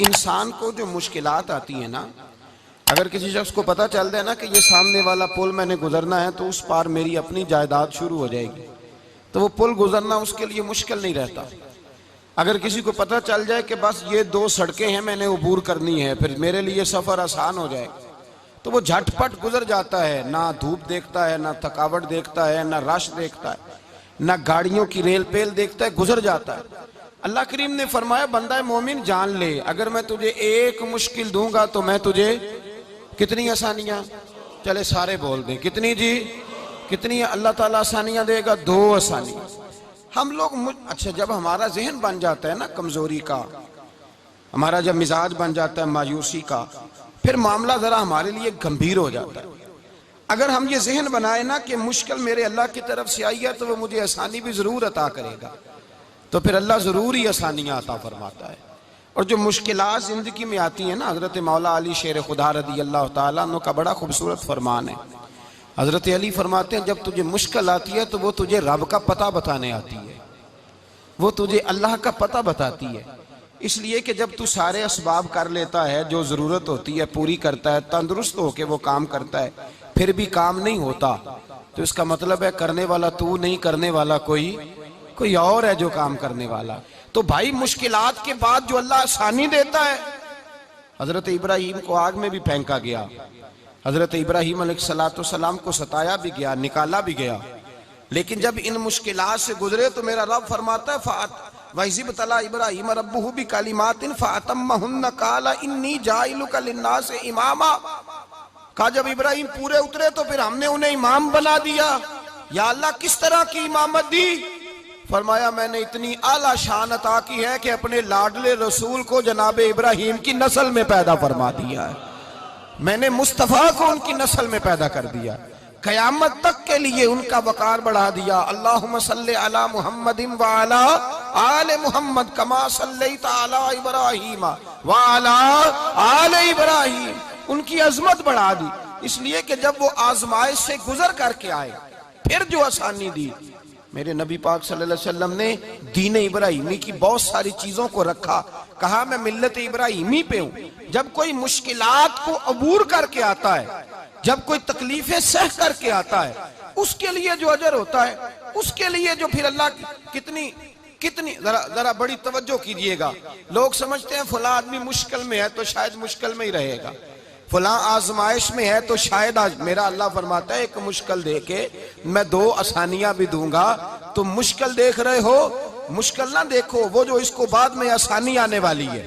इंसान को जो मुश्किलात आती है ना, अगर किसी शख्स को पता चल जाए ना कि ये सामने वाला पुल मैंने गुजरना है तो उस पार मेरी अपनी जायदाद शुरू हो जाएगी, तो वो पुल गुजरना उसके लिए मुश्किल नहीं रहता। अगर किसी को पता चल जाए कि बस ये 2 सड़कें हैं मैंने अबूर करनी है, फिर मेरे लिए सफ़र आसान हो जाएगा, तो वो झटपट गुजर जाता है। ना धूप देखता है, ना थकावट देखता है, ना रश देखता है, ना गाड़ियों की रेल पेल देखता है, गुजर जाता है। अल्लाह करीम ने फरमाया, बंदा मोमिन जान ले, अगर मैं तुझे एक मुश्किल दूंगा तो मैं तुझे कितनी आसानियां, चले सारे बोल दें, कितनी जी, कितनी अल्लाह ताला आसानियां देगा? 2 आसानियां। हम लोग अच्छा, जब हमारा जहन बन जाता है ना कमजोरी का, हमारा जब मिजाज बन जाता है मायूसी का, फिर मामला जरा हमारे लिए गंभीर हो जाता है। अगर हम ये जहन बनाए ना कि मुश्किल मेरे अल्लाह की तरफ से आई है तो वो मुझे आसानी भी जरूर अता करेगा, तो फिर अल्लाह जरूर ही आसानियां अता फरमाता है। और जो मुश्किलात जिंदगी में आती है ना, हजरत मौला अली शेर खुदा रदी अल्लाह तआला अन्हु का बड़ा खूबसूरत फरमान है। हजरत अली फरमाते हैं, जब तुझे मुश्किल आती है तो वो तुझे रब का पता बताने आती है, वो तुझे अल्लाह का पता बताती है। इसलिए कि जब तू सारे असबाब कर लेता है, जो जरूरत होती है पूरी करता है, तंदुरुस्त होके वो काम करता है, फिर भी काम नहीं होता, तो इसका मतलब है करने वाला तू नहीं, करने वाला कोई और है जो काम करने वाला। तो भाई मुश्किलात के बाद जो अल्लाह आसानी देता है, हजरत इब्राहिम को आग में भी फेंका गया, हजरत इब्राहिम अलैहिस्सलाम को सताया भी गया, निकाला भी गया, लेकिन जब इन मुश्किलात से गुजरे तो मेरा रब फरमाता है, वइज़िब्तला इब्राहिम रब्बुहु बिकलिमातिन फअतम्महुन्ना क़ाला इन्नी जाइलुका लिन्नासि इमामा। कहा जब इब्राहिम पूरे उतरे तो फिर हमने उन्हें इमाम बना दिया। या अल्लाह किस तरह की इमामत दी? फरमाया मैंने इतनी आला शान अता की है कि अपने लाडले रसूल को जनाब इब्राहिम की नस्ल में पैदा फरमा दिया है, मैंने मुस्तफ़ा को उनकी नस्ल में पैदा कर दिया, कयामत तक के लिए उनका वकार बढ़ा दिया। अल्लाहुम्मा सल्ली अला मुहम्मदिन व अला आले मुहम्मद कमा सल्लैता अला इब्राहीम व अला आले इब्राहीम, उनकी अजमत बढ़ा दी। इसलिए कि जब वो आजमाइश से गुजर करके आए फिर जो आसानी दी, मेरे नबी पाक सल्लल्लाहु अलैहि वसल्लम ने दीन इब्राहिमी की बहुत सारी चीजों को रखा, कहा मैं मिल्लत इब्राहिमी पे हूं। जब कोई मुश्किलात को अबूर करके आता है, जब कोई तकलीफें सह करके आता है, उसके लिए जो अजर होता है, उसके लिए जो फिर अल्लाह कितनी कितनी जरा बड़ी तवज्जो कीजिएगा। लोग समझते हैं फला आदमी मुश्किल में है तो शायद मुश्किल में ही रहेगा, फला आजमाइश में है तो शायद आज, मेरा अल्लाह फरमाता है एक मुश्किल दे के मैं 2 आसानियां भी दूंगा। तुम मुश्किल देख रहे हो, मुश्किल ना देखो, वो जो इसको बाद में आसानी आने वाली है,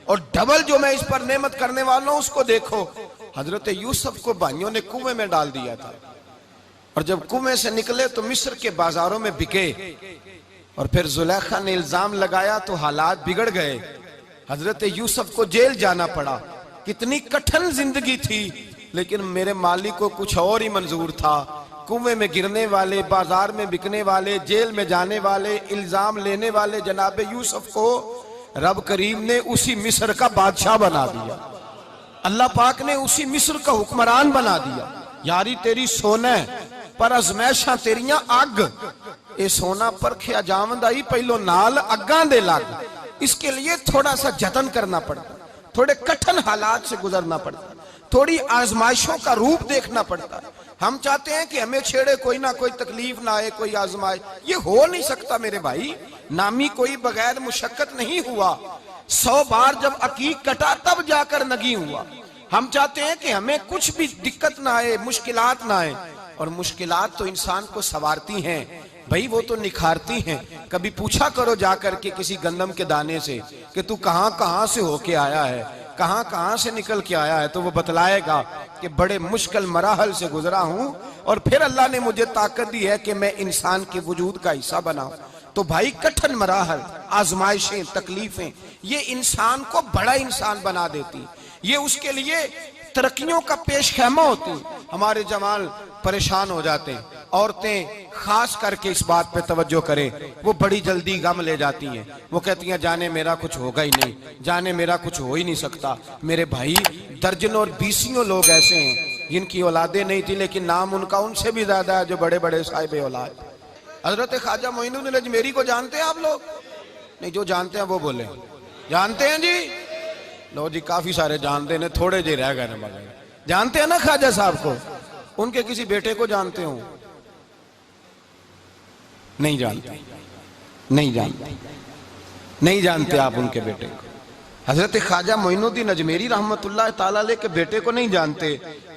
और डबल जो मैं इस पर नेमत करने वाला हूं उसको देखो। हजरत यूसुफ को भाइयों ने कुएं में डाल दिया था, और जब कुएं से निकले तो मिस्र के बाजारों में बिके, और फिर जुलेखा ने इल्जाम लगाया तो हालात बिगड़ गए, हजरत यूसुफ को जेल जाना पड़ा। कितनी कठिन जिंदगी थी, लेकिन मेरे मालिक को कुछ और ही मंजूर था। कुएं में गिरने वाले, बाजार में बिकने वाले, जेल में जाने वाले, इल्जाम लेने वाले जनाब यूसुफ को रब करीम ने उसी मिस्र का बादशाह बना दिया, अल्लाह पाक ने उसी मिस्र का हुक्मरान बना दिया। यारी तेरी सोना पर अजमैशां तेरियां अग, ये सोना परखिया जावंदा ही पहलो नाल अग्गां दे लग। इसके लिए थोड़ा सा जतन करना पड़ता, थोड़े कठिन हालात से गुजरना पड़ता, थोड़ी आजमाइशों का रूप देखना पड़ता है। हम चाहते हैं कि हमें छेड़े कोई ना कोई तकलीफ ना आए, कोई आजमाइश, ये हो नहीं सकता मेरे भाई। नामी कोई बगैर मुशक्कत नहीं हुआ, 100 बार जब अकीक कटा तब जाकर नगी हुआ। हम चाहते हैं कि हमें कुछ भी दिक्कत ना आए, मुश्किलात ना आए, और मुश्किलात तो इंसान को संवारती हैं भाई, वो तो निखारती हैं। कभी पूछा करो जाकर के किसी गंदम के दाने से कि तू कहां कहां से होके आया है, कहां कहां से निकल के आया है, तो वो बतलाएगा कि बड़े मुश्किल मराहल से गुजरा हूं, और फिर अल्लाह ने मुझे ताकत दी है कि मैं इंसान के वजूद का हिस्सा बनाऊं। तो भाई कठिन मराहल, आजमाइशें, तकलीफें, ये इंसान को बड़ा इंसान बना देती, ये उसके लिए तरक्कियों का पेश खैमा होती। हमारे जवान परेशान हो जाते हैं, औरतें खास करके इस बात पे तवज्जो करें, वो बड़ी जल्दी गम ले जाती हैं, वो कहती हैं जाने मेरा कुछ होगा ही नहीं, जाने मेरा कुछ हो ही नहीं सकता। मेरे भाई दर्जनों और बीसियों लोग ऐसे हैं जिनकी औलादे नहीं थी, लेकिन नाम उनका उनसे भी ज्यादा है जो बड़े बड़े साहिब औलाद। हजरत ख्वाजा मोइनुद्दीन अजमेरी को जानते हैं आप लोग? नहीं, जो जानते हैं वो बोले। जानते हैं जी? लो जी, काफी सारे जानते हैं, थोड़े जे रह गए ना मगर जानते हैं ना ख्वाजा साहब को, उनके किसी बेटे को जानते हो? नहीं जानते, नहीं जानते, नहीं जानते आप उनके बेटे को। हजरत ख्वाजा मोइनुद्दीन अजमेरी रहमतुल्लाह ताला अलैह के बेटे को नहीं जानते,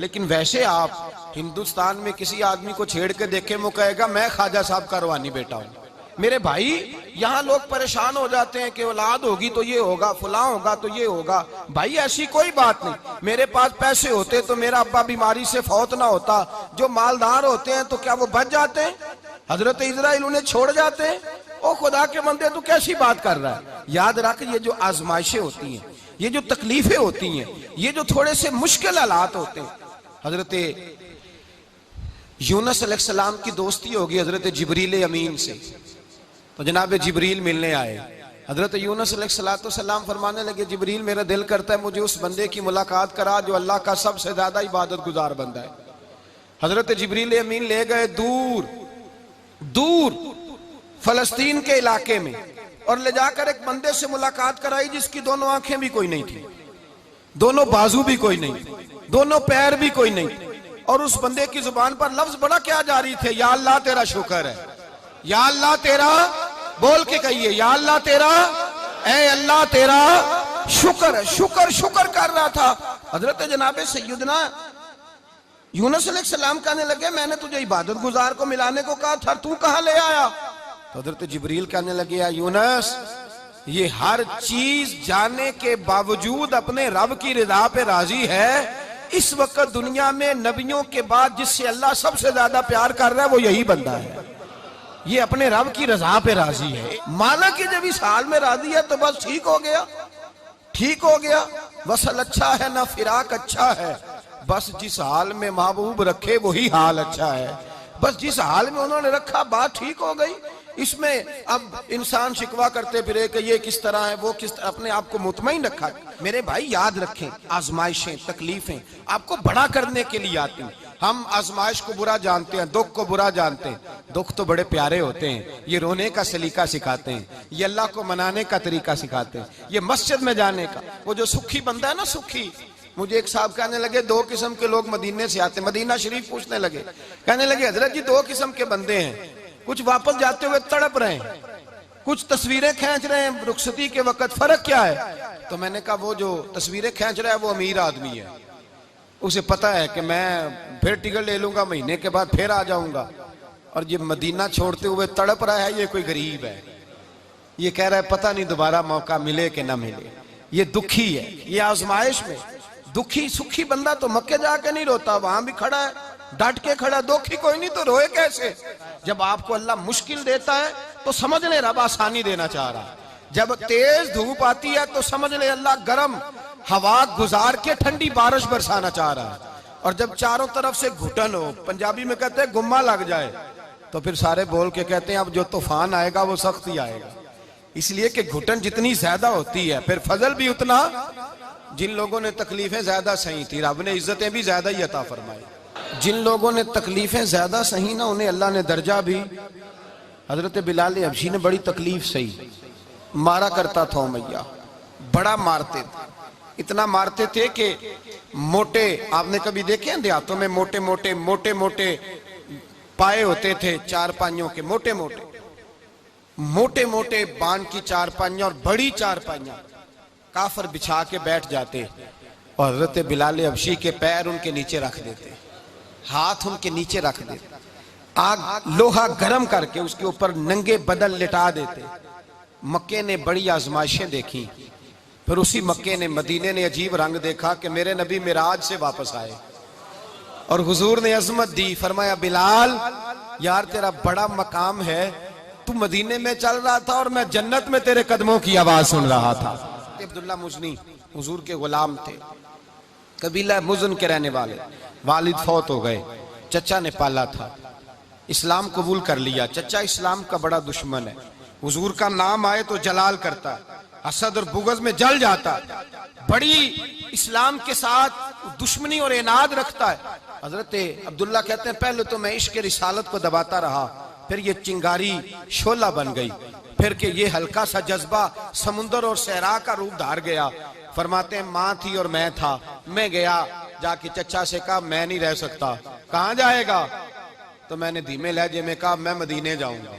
लेकिन वैसे आप हिंदुस्तान में किसी आदमी को छेड़ के देखे, वो कहेगा मैं ख्वाजा साहब का रूहानी बेटा हूं। मेरे भाई, यहाँ लोग परेशान हो जाते हैं कि औलाद होगी तो ये होगा, फुला होगा तो ये होगा। भाई ऐसी कोई बात नहीं। मेरे पास पैसे होते तो मेरा अब्बा बीमारी से फौत ना होता। जो मालदार होते हैं तो क्या वो बच जाते हैं? हजरत इजराइल उन्हें छोड़ जाते हैं? ओ खुदा के बंदे, तू कैसी बात कर रहा है? याद रख, ये जो आजमाइशें होती हैं, ये जो तकलीफें होती हैं, ये जो थोड़े से मुश्किल हालात होते हैं। हजरत यूनुस अलैहिस्सलाम की दोस्ती होगी हजरत जिब्रील अमीन से, तो जनाब जिब्रील मिलने आए। हजरत यूनुस अलैहिस्सलाम फरमाने लगे, जिब्रील मेरा दिल करता है मुझे उस बंदे की मुलाकात करा जो अल्लाह का सबसे ज्यादा इबादत गुजार बंदा है। हजरत जिब्रील अमीन ले गए दूर दूर फलस्तीन के इलाके में, और ले जाकर एक बंदे से मुलाकात कराई जिसकी दोनों आंखें भी कोई नहीं थी, दोनों बाजू भी कोई नहीं, दोनों पैर भी कोई नहीं, और उस बंदे की जुबान पर लफ्ज बड़ा क्या जारी थे, या अल्लाह तेरा शुक्र है, या अल्लाह तेरा, बोल के कहिए, या अल्लाह तेरा, ऐ अल्लाह तेरा शुक्र है। शुक्र शुक्र कर रहा था। हजरत जनाब सैयदना यूनुस अलैहिस्सलाम कहने लगे, मैंने तुझे इबादत गुजार को मिलाने को कहा था, तू कहां ले आया? तो हजरत जिब्रील कहने लगे, या यूनुस, ये हर चीज जाने के बावजूद अपने रब की रिदा पे राजी है। इस वक्त दुनिया में नबियों के बाद जिससे अल्लाह सबसे ज्यादा प्यार कर रहा है वो यही बंदा है। ये अपने रब की रजा पे राजी है। माना कि जब इस हाल में राजी है तो बस ठीक हो गया, ठीक हो गया। वसल अच्छा है ना फिराक अच्छा है, बस जिस हाल में महबूब रखे वही हाल अच्छा है। बस जिस हाल में उन्होंने रखा बात ठीक हो गई। इसमें अब इंसान शिकवा करते फिरे कि ये किस तरह है, वो किस तरह, अपने आप को मुतमईन रखा। मेरे भाई याद रखें, आजमाइशें तकलीफें आपको बड़ा करने के लिए आती हैं। हम आजमाइश को बुरा जानते हैं, दुख को बुरा जानते हैं। दुख तो बड़े प्यारे होते हैं, ये रोने का सलीका सिखाते हैं, ये अल्लाह को मनाने का तरीका सिखाते हैं, ये मस्जिद में जाने का। वो जो सुखी बंदा है ना, सुखी, मुझे एक साहब कहने लगे दो किस्म के लोग मदीने से आते, मदीना शरीफ पूछने लगे, कहने लगे हजरत जी दो किस्म के बंदे हैं, कुछ वापस जाते हुए तड़प रहे हैं, कुछ तस्वीरें खींच रहे हैं रुखसती के वक्त, फर्क क्या है? तो मैंने कहा वो जो तस्वीरें खींच रहा है वो अमीर आदमी है, उसे पता है कि मैं फिर टिकट ले लूंगा, महीने के बाद फिर आ जाऊंगा। और ये मदीना छोड़ते हुए तड़प रहा है, ये कोई गरीब है, ये कह रहा है पता नहीं दोबारा मौका मिले कि ना मिले। ये दुखी है, ये आजमाइश में दुखी। सुखी बंदा तो मक्के जाके नहीं रोता, वहां भी खड़ा है, डट के खड़ा। दुखी कोई नहीं तो रोए कैसे? जब आपको अल्लाह मुश्किल देता है तो समझ ले रब आसानी देना चाह रहा है। जब तेज धूप आती है तो समझ ले अल्लाह गर्म हवा गुजार के ठंडी बारिश बरसाना चाह रहा है। और जब चारों तरफ से घुटन हो, पंजाबी में कहते हैं गुम्मा लग जाए, तो फिर सारे बोल के कहते हैं अब जो तूफान आएगा वो सख्त ही आएगा। इसलिए कि घुटन जितनी ज्यादा होती है फिर फजल भी उतना। जिन लोगों ने तकलीफें ज्यादा सही थी, रब ने इज्जतें भी ज्यादा ही अता फरमाई। जिन लोगों ने तकलीफें ज्यादा सही ना, उन्हें अल्लाह ने दर्जा भी। हजरत बिलाल हबशी ने बड़ी तकलीफ सही, मारा करता था मैया, बड़ा मारते थे, इतना मारते थे कि मोटे, आपने कभी देखे हैं देहातों में मोटे मोटे मोटे मोटे पाए होते थे, चार पाइयों के, मोटे मोटे मोटे मोटे बान की चार पाइयां और बड़ी चार पाइयां काफर बिछा के बैठ जाते, और हजरत बिलाल हबशी के पैर उनके नीचे रख देते, हाथ उनके नीचे रख देते, आग लोहा गर्म करके उसके ऊपर नंगे बदन लिटा देते। मक्के ने बड़ी आजमाइशें देखी, फिर उसी मक्के ने, मदीने ने अजीब रंग देखा कि मेरे नबी मिराज से वापस आए और हुजूर ने अजमत दी। फरमाया बिलाल यार तेरा बड़ा मकाम है, तू मदीने में चल रहा था और मैं जन्नत में तेरे कदमों की आवाज सुन रहा था। अब्दुल्ला मुजनी हुजूर के गुलाम थे, कबीला मुजन के रहने वाले, वालिद फौत हो गए, चचा ने पाला था, इस्लाम कबूल कर लिया। चचा इस्लाम का बड़ा दुश्मन है, हुजूर का नाम आए तो जलाल करता है, हसद और बुगज में जल जाता है, बड़ी इस्लाम के साथ दुश्मनी और इनाद रखता है। हजरत अब्दुल्ला कहते हैं पहले तो मैं इश्क रिसालत को दबाता रहा, फिर ये चिंगारी शोला बन गई, फिर के ये हल्का सा जज्बा समुंदर और सहरा का रूप धार गया, फरमाते हैं माँ थी और मैं था। मैं गया, जाके चचा से कहा मैं नहीं रह सकता। कहाँ जाएगा? तो मैंने धीमे लहजे में कहा मैं मदीने जाऊंगा,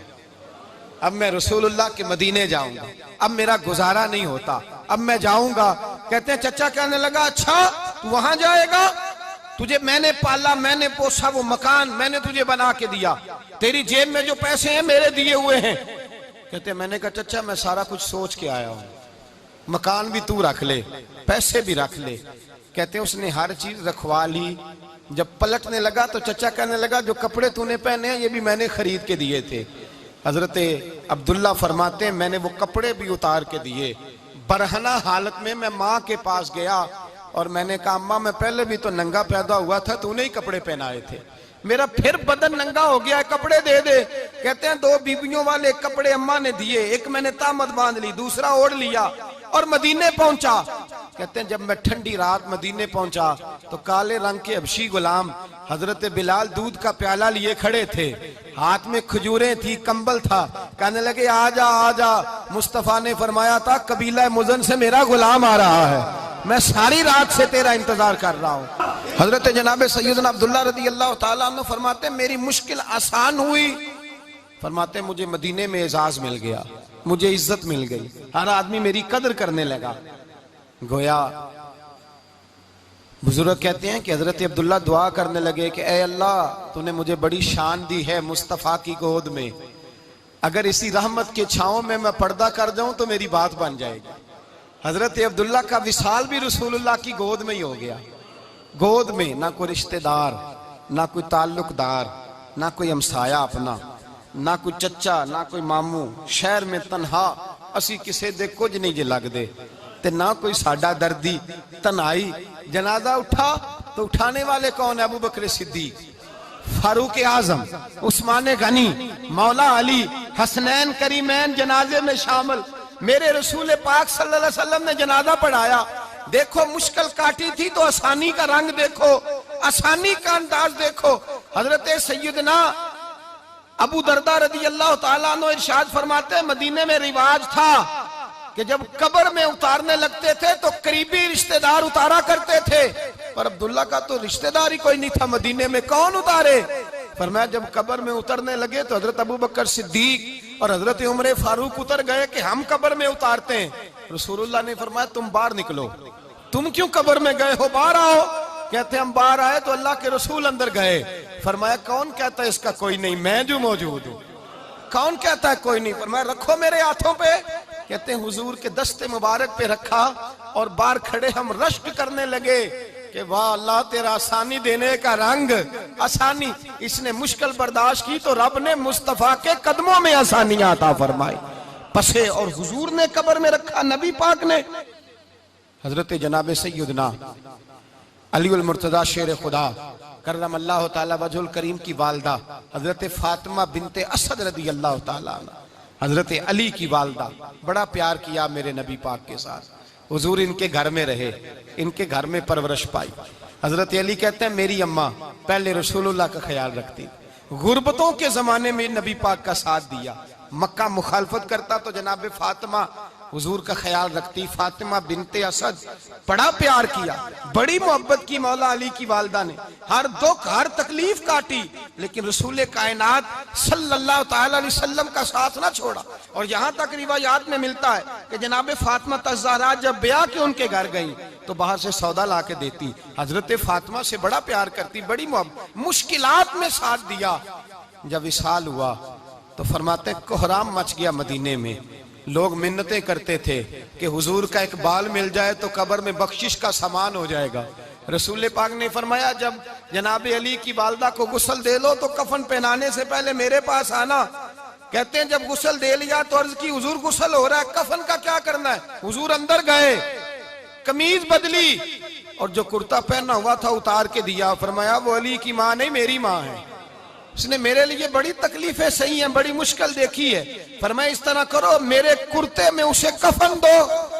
अब मैं रसूलुल्लाह के मदीने जाऊंगा, अब मेरा गुजारा नहीं होता, अब मैं जाऊंगा। कहते हैं चचा कहने लगा अच्छा तू वहां जाएगा, तुझे मैंने पाला, मैंने पोसा, वो मकान मैंने तुझे बना के दिया, तेरी जेब में जो पैसे हैं मेरे दिए हुए हैं। कहते हैं मैंने कहा चचा मैं सारा कुछ सोच के आया हूं, मकान भी तू रख ले, पैसे भी रख ले। कहते हैं उसने हर चीज रखवा ली। जब पलटने लगा तो चचा कहने लगा जो कपड़े तूने पहने हैं ये भी मैंने खरीद के दिए थे। हजरत अब्दुल्ला फरमाते हैं मैंने वो कपड़े भी उतार के दिए। बरहना हालत में मैं माँ के पास गया और मैंने कहा अम्मा मैं पहले भी तो नंगा पैदा हुआ था, तूने ही कपड़े पहनाए थे, मेरा फिर बदन नंगा हो गया है, कपड़े दे दे। कहते हैं 2 बीबियों वाले कपड़े अम्मा ने दिए, एक मैंने तामत बांध ली, दूसरा ओढ़ लिया और मदीने पहुंचा। कहते हैं जब मैं ठंडी रात मदीने पहुंचा तो काले रंग के हबशी गुलाम हजरत बिलाल दूध का प्याला लिए खड़े थे, हाथ में खजूरें थी, कंबल था। कहने लगे आजा आजा, मुस्तफा ने फरमाया था कबीला मुजन से मेरा गुलाम आ रहा है, मैं सारी रात से तेरा इंतजार कर रहा हूँ। हजरत जनाब सैयदना अब्दुल्ला रदी अल्लाह ताला अन्हु फरमाते मेरी मुश्किल आसान हुई। फरमाते मुझे मदीने में एजाज मिल गया, मुझे इज्जत मिल गई, हर आदमी मेरी कदर करने लगा। गोया बुजुर्ग कहते हैं कि हजरत अब्दुल्ला दुआ करने लगे कि ए अल्लाह तूने मुझे बड़ी शान दी है मुस्तफ़ा की गोद में, अगर इसी रहमत के छांव में मैं पर्दा कर जाऊं तो मेरी बात बन जाएगी। हजरत अब्दुल्ला का विसाल भी रसूलुल्लाह की गोद में ही हो गया। गोद में ना कोई रिश्तेदार, ना कोई ताल्लुकदार, ना कोई हमसाया अपना, ना कोई चचा, ना कोई मामू, शहर में तनहा असी किसे दे कुछ नहीं जे लगदे, ते ना कोई साडा दर्दी। तनाई जनाजा उठा तो उठाने वाले कौन है? अबू बकर सिद्दीक, फारूक आजम, उस्मान गनी, मौला अली, हसनैन करीमैन जनाजे में शामिल। मेरे रसूल पाक सल्लल्लाहु अलैहि वसल्लम ने जनाजा पढ़ाया। देखो मुश्किल काटी थी तो आसानी का रंग देखो, आसानी का अंदाज देखो। हजरत सैयदना अबू दरदा रदी अल्लाह ताला अन्हु इरशाद फरमाते मदीने में रिवाज था कि जब कब्र में उतारने लगते थे तो करीबी रिश्तेदार उतारा करते थे, पर अब्दुल्ला का तो रिश्तेदार ही कोई नहीं था मदीने में, कौन उतारे? फरमाया जब कब्र में उतरने लगे तो हजरत अबू बकर सिद्दीक और हजरत उमर फारूक उतर गए कि हम कब्र में उतारते हैं। रसूलुल्लाह ने फरमाया तुम बाहर निकलो, तुम क्यों कब्र में गए हो, बाहर आओ। कहते हम बाहर आए तो अल्लाह के रसूल अंदर गए। फरमाया कौन कहता है इसका कोई नहीं, मैं जो मौजूद हूँ। कौन कहता है कोई नहीं? फरमाया रखो मेरे हाथों पे। कहते हैं हुजूर के दस्ते मुबारक पे रखा और बाहर खड़े हम रश्क करने लगे कि वाह अल्लाह तेरा आसानी देने का रंग, आसानी। इसने मुश्किल बर्दाश्त की तो रब ने मुस्तफा के कदमों में आसानियां अता फरमाई। पसे और हुजूर ने कब्र में रखा नबी पाक ने। हजरत जनाब सैयदना अली उल मुर्तजा शेर खुदा करम अल्लाह ताला वजहुल करीम की वालदा हजरत फातिमा बिनते असद रदी अल्लाह ताला, हजरत अली की वालदा, बड़ा प्यार किया मेरे नबी पाक के साथ। हुजूर इनके घर में रहे, इनके घर में परवरिश पाई। हजरत अली कहते हैं मेरी अम्मा पहले रसूलुल्लाह का ख्याल रखती, गुर्बतों के जमाने में नबी पाक का साथ दिया। मक्का मुखालफत करता तो जनाब फातिमा हुजूर का ख्याल रखती। फातिमा बिनते असद बड़ा प्यार किया, बड़ी मोहब्बत की मौला अली की वालदा ने, हर दुख हर तकलीफ काटी, लेकिन रसूल कायनात सल्लल्लाहु ताला अलैहि वसल्लम का साथ ना छोड़ा। और यहाँ तक रिवायात में मिलता है कि जनाब फातिमा तज़्ज़ारा जब ब्याह के उनके घर गई तो बाहर से सौदा ला के देती। हजरत फातिमा से बड़ा प्यार करती, बड़ी मोहब्बत, मुश्किलात में साथ दिया। जब विसाल हुआ तो फरमाते कोहराम मच गया मदीने में। लोग मिन्नतें करते थे कि हुजूर का एक बाल मिल जाए तो कब्र में बख्शिश का सामान हो जाएगा। रसूल पाक ने फरमाया जब जनाब अली की वालदा को गुस्ल दे लो तो कफन पहनाने से पहले मेरे पास आना। कहते हैं जब गुस्ल दे लिया तो अर्ज की हुजूर गुस्ल हो रहा है, कफन का क्या करना है? हुजूर अंदर गए, कमीज बदली और जो कुर्ता पहना हुआ था उतार के दिया। फरमाया वो अली की माँ नहीं मेरी माँ है, उसने मेरे लिए बड़ी तकलीफें सही हैं, बड़ी मुश्किल देखी है। फरमाया इस तरह करो मेरे कुर्ते में उसे कफन दो।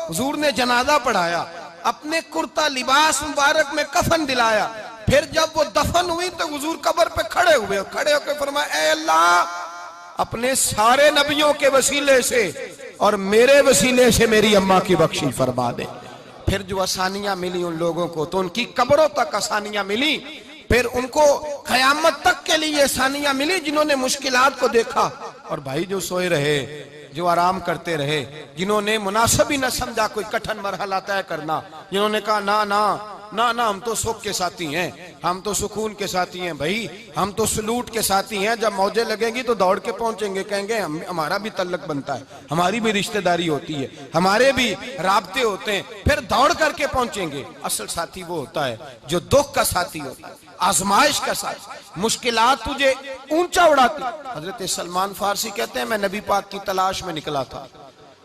हुजूर ने जनाजा पढ़ाया, अपने कुर्ता लिबास मुबारक में कफन दिलाया। फिर जब वो दफन हुई तो हुजूर कब्र पे खड़े हुए, खड़े होकर फरमाया ए अल्लाह अपने सारे नबियों के वसीले से और मेरे वसीले से मेरी अम्मा की बख्शी फरमा दे। फिर जो आसानियां मिली उन लोगों को तो उनकी कब्रों तक आसानियां मिली, फिर उनको कयामत तक के लिए आसानियां मिली जिन्होंने मुश्किलात को देखा। और भाई जो सोए रहे, जो आराम करते रहे, जिन्होंने मुनासिब ही न समझा कोई कठिन मरहला तय करना, जिन्होंने कहा ना ना ना ना हम तो सुख के साथी हैं, हम तो सुकून के साथी हैं भाई, हम तो सलूट के साथी हैं, जब मौजें लगेंगी तो दौड़ के पहुंचेंगे, कहेंगे हमारा भी तल्लक बनता है, हमारी भी रिश्तेदारी होती है, हमारे भी राब्ते होते हैं, फिर दौड़ करके पहुंचेंगे। असल साथी वो होता है जो दुख का साथी होता है, आजमाइश का साथी, मुश्किलात तुझे ऊंचा उड़ाती। हजरत सलमान फारसी कहते हैं मैं नबी पाक की तलाश में निकला था,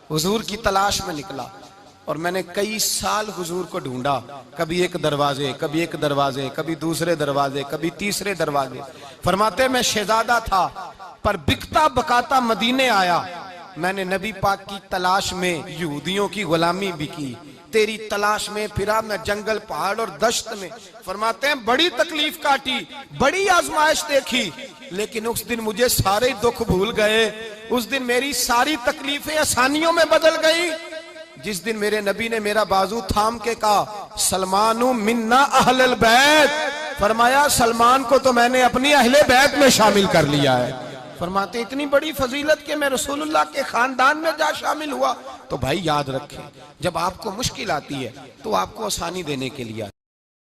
हुजूर की तलाश में निकला, और मैंने कई साल हुजूर को ढूंढा, कभी एक दरवाजे, कभी एक दरवाजे, कभी दूसरे दरवाजे, कभी तीसरे दरवाजे। फरमाते मैं शहजादा था पर बिकता बकाता मदीने आया, मैंने नबी पाक की तलाश में यहूदियों की गुलामी भी की, तेरी तलाश में फिरा मैं जंगल पहाड़ और दश्त में। फरमाते हैं बड़ी तकलीफ काटी, बड़ी आजमाइश देखी, लेकिन उस दिन मुझे सारे दुख भूल गए, उस दिन मेरी सारी तकलीफें आसानियों में बदल गई जिस दिन मेरे नबी ने मेरा बाजू थाम के कहा सलमानु मिन्ना अहलल बैत, फरमाया सलमान को तो मैंने अपनी अहले बैत में शामिल कर लिया है। फरमाते इतनी बड़ी फजीलत के मैं रसूलुल्लाह के खानदान में जा शामिल हुआ। तो भाई याद रखें, जब आपको मुश्किल आती है तो आपको आसानी देने के लिए आती है।